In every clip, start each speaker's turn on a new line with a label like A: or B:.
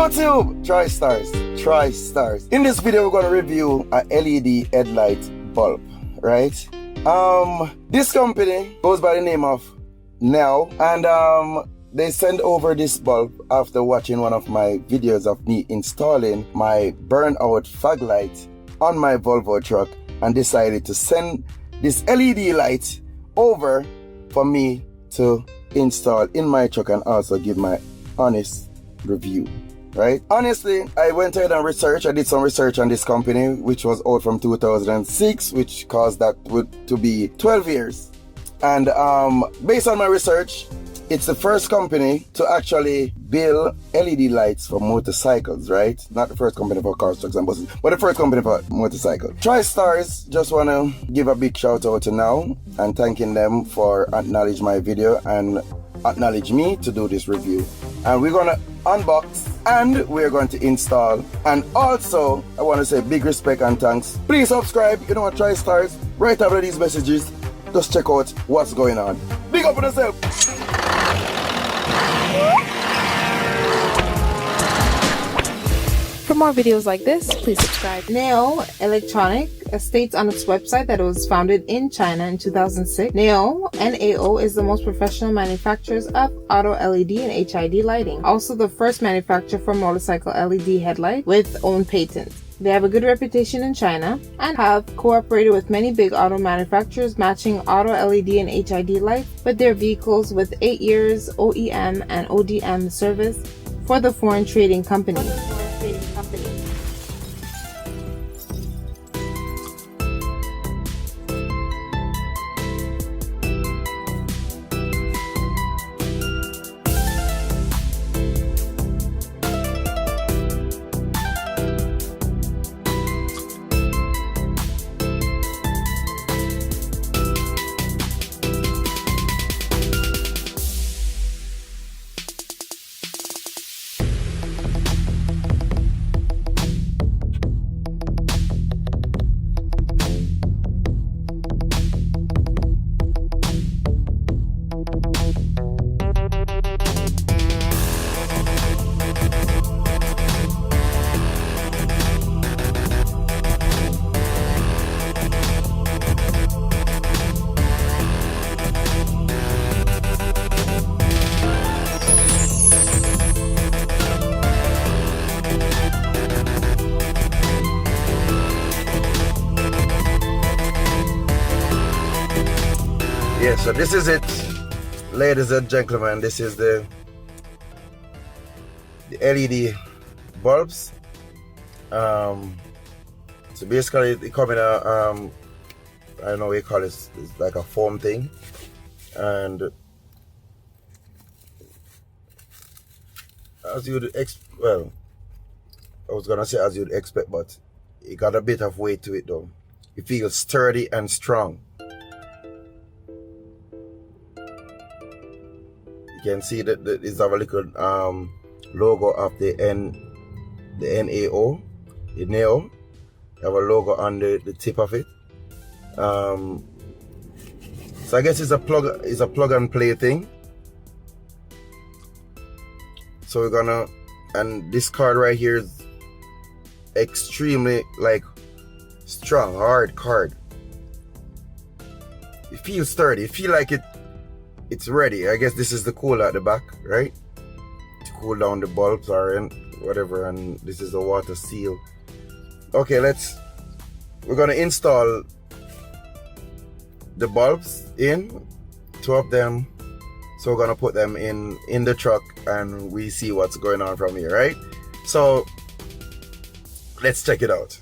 A: YouTube, TriStars. In this video, we're going to review a LED headlight bulb, right? This company goes by the name of NAO, and they sent over this bulb after watching one of my videos of me installing my burnout fog light on my Volvo truck, and decided to send this LED light over for me to install in my truck and also give my honest review, right? Honestly, I went ahead and researched. I did some research on this company, which was out from 2006, which caused that to be 12 years. And based on my research, it's the first company to actually build LED lights for motorcycles, right? Not the first company for cars, trucks, and buses, but the first company for motorcycles. TriStars, just want to give a big shout out to NAO and thanking them for acknowledging my video and acknowledge me to do this review. And we're going to unbox and we're going to install. And also, I want to say big respect and thanks. Please subscribe. You know what, TriStars, right after these messages, just check out what's going on. Big up on yourself.
B: For more videos like this, please subscribe.
C: NAO Electronic states on its website that it was founded in China in 2006. NAO is the most professional manufacturers of auto LED and HID lighting. Also the first manufacturer for motorcycle LED headlight with own patent. They have a good reputation in China and have cooperated with many big auto manufacturers matching auto LED and HID lights with their vehicles with 8 years OEM and ODM service for the foreign trading company.
A: Yeah, so this is it, ladies and gentlemen. This is the LED bulbs. So basically they come in a I don't know what you call it, it's like a foam thing, and as you'd well, I was gonna say as you'd expect, but it got a bit of weight to it though. It feels sturdy and strong. You can see that it's have a little logo of the NAO, the NAO. You have a logo on the tip of it. So I guess it's a plug and play thing. So we're gonna, and this card right here is extremely like strong, hard card. It feels sturdy. It feels like it's ready. I guess this is the cooler at the back, right? To cool down the bulbs or whatever, and this is the water seal. Okay, we're gonna install the bulbs in, 2 of them. So we're gonna put them in the truck and we see what's going on from here, right? So let's check it out.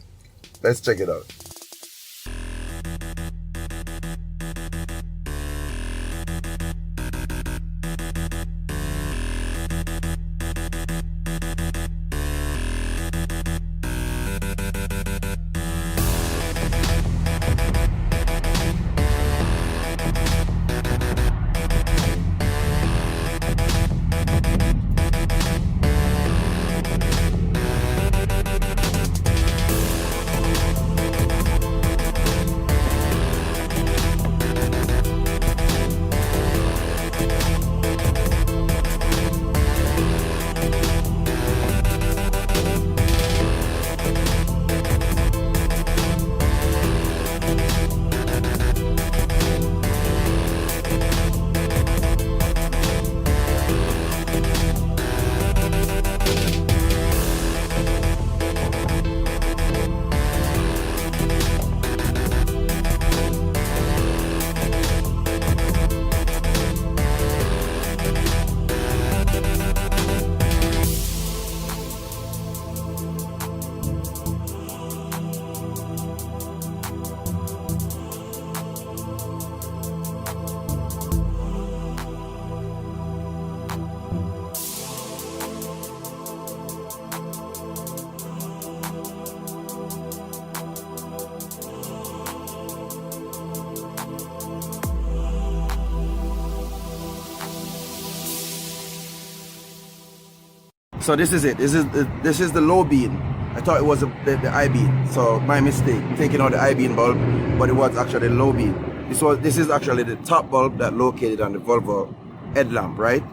A: so this is it. This is the low beam. I thought it was the I beam, so my mistake, taking out the I beam bulb, but it was actually the low beam. This is actually the top bulb that located on the VOLVO headlamp, right?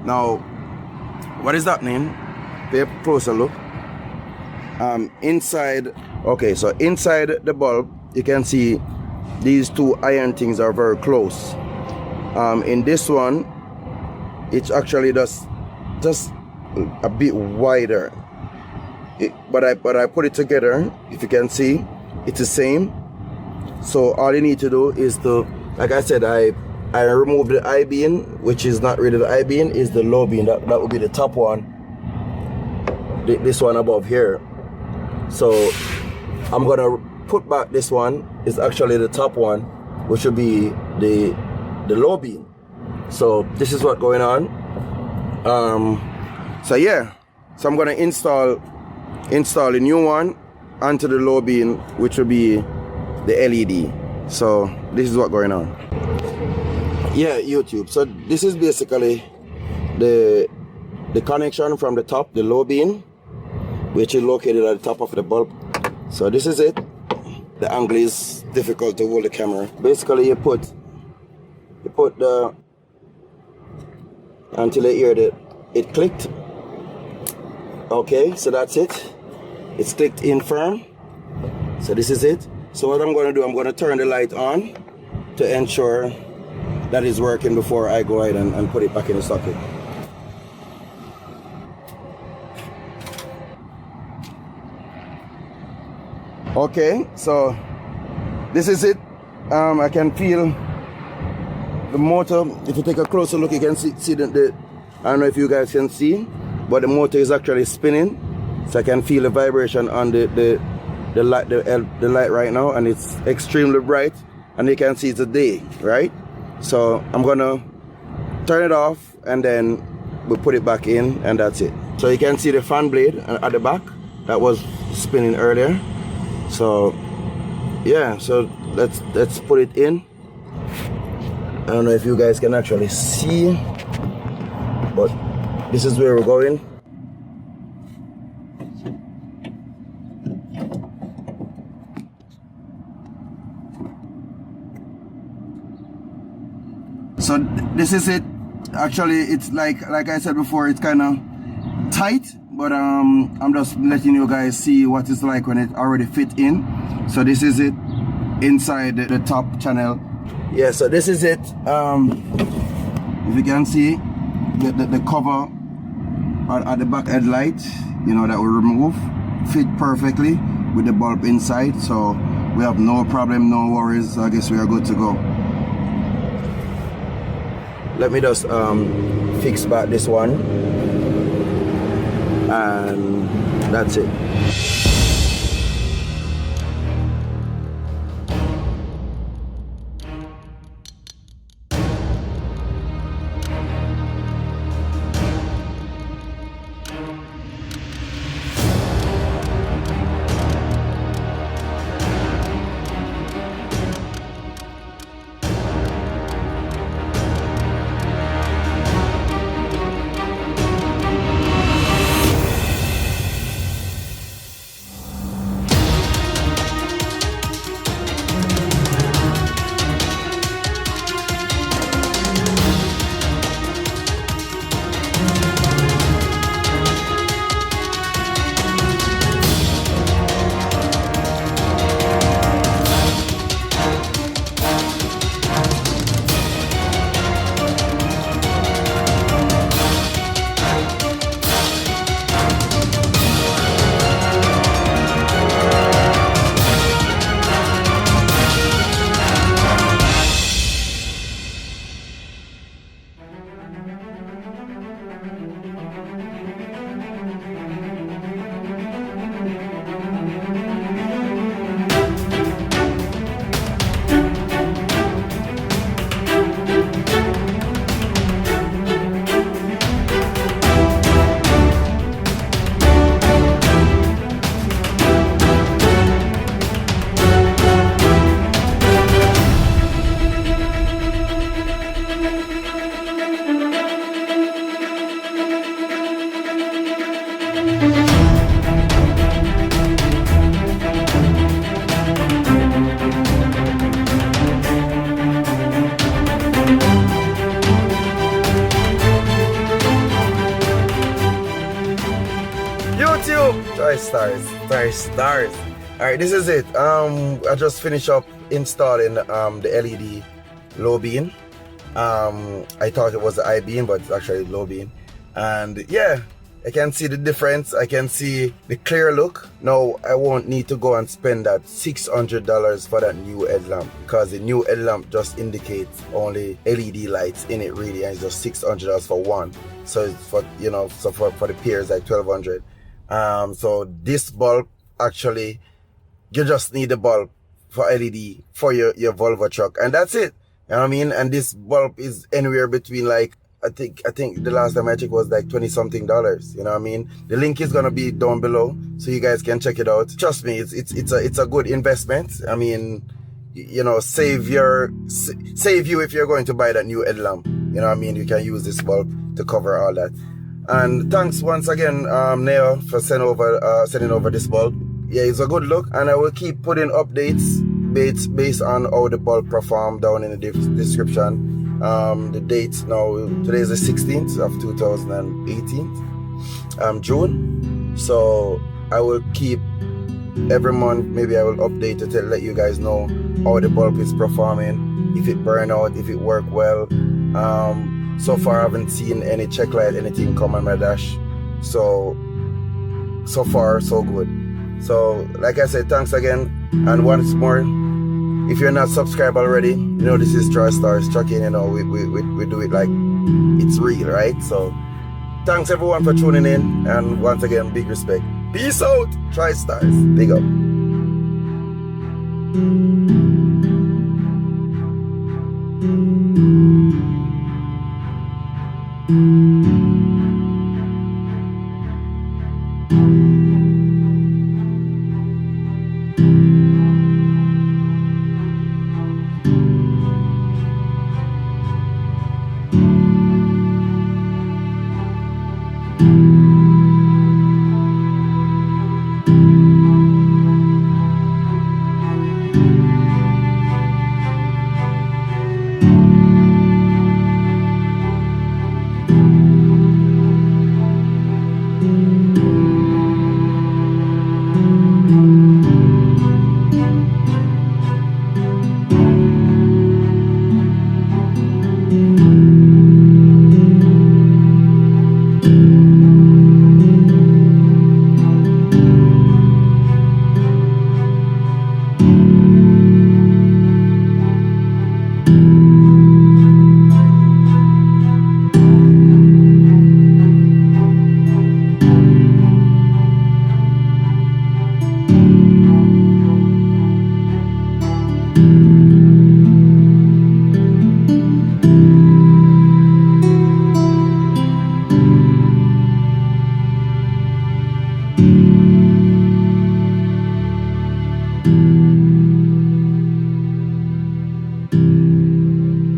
A: Now, what is happening? Pay a closer look. Inside, okay, so inside the bulb, you can see these two iron things are very close. In this one, it's actually just a bit wider. But I put it together. If you can see, it's the same. So all you need to do is to, like I said, I removed the I beam, which is not really the I beam, is the low beam. That would be the top one. This one above here. So I'm gonna put back this one. Is actually the top one, which will be the low beam. So this is what's going on. So yeah, so I'm gonna install a new one onto the low beam, which will be the LED. So this is what's going on. Yeah, YouTube. So this is basically the connection from the top, the low beam, which is located at the top of the bulb. So this is it. The angle is difficult to hold the camera. Basically, you put the, until you hear that it clicked. Okay, so that's it. It's clicked in firm. So this is it. So what I'm going to do, I'm going to turn the light on to ensure that it's working before I go ahead and put it back in the socket. Okay, so this is it. I can feel the motor. If you take a closer look, you can see the I don't know if you guys can see, but the motor is actually spinning. So I can feel the vibration on the light right now, and it's extremely bright, and you can see it's a day, right? So I'm gonna turn it off, and then we put it back in, and that's it. So you can see the fan blade at the back that was spinning earlier. So yeah, so let's put it in. I don't know if you guys can actually see, but this is where we're going. So this is it. Actually, it's like I said before, it's kind of tight, but I'm just letting you guys see what it's like when it already fit in. So this is it inside the top channel. Yeah, so this is it. If you can see the cover at the back headlight, you know, that we remove, fit perfectly with the bulb inside. So we have no problem, no worries. I guess we are good to go. Let me just fix back this one, and that's it. stars. Alright, this is it. I just finished up installing the LED low beam. I thought it was the I beam, but it's actually low beam. And yeah, I can see the difference. I can see the clear look. Now I won't need to go and spend that $600 for that new headlamp, because the new headlamp just indicates only LED lights in it really, and it's just $600 for one. So it's for, you know, so for the pair is like $1,200. So this bulb, actually you just need a bulb for LED for your Volvo truck, and that's it. You know what I mean? And this bulb is anywhere between, like, I think the last time I checked was like $20-something. You know what I mean? The link is gonna be down below, so you guys can check it out. Trust me, it's a good investment. I mean, you know, save you if you're going to buy that new headlamp. You know what I mean? You can use this bulb to cover all that. And thanks once again, NAO, for sending over this bulb. Yeah, it's a good look, and I will keep putting updates based on how the bulb perform down in the description. The date now, today is the 16th of 2018, June. So I will keep every month, maybe I will update to let you guys know how the bulb is performing, if it burn out, if it work well. So far I haven't seen any check light, anything come on my dash. So far so good. So like I said, thanks again, and once more, if you're not subscribed already, you know this is TriStars Trucking. You know, we do it like it's real, right? So thanks everyone for tuning in, and once again, big respect. Peace out, TriStars. Big up.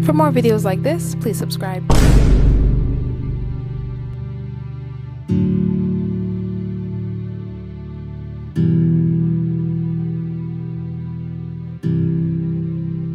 B: For more videos like this, please subscribe.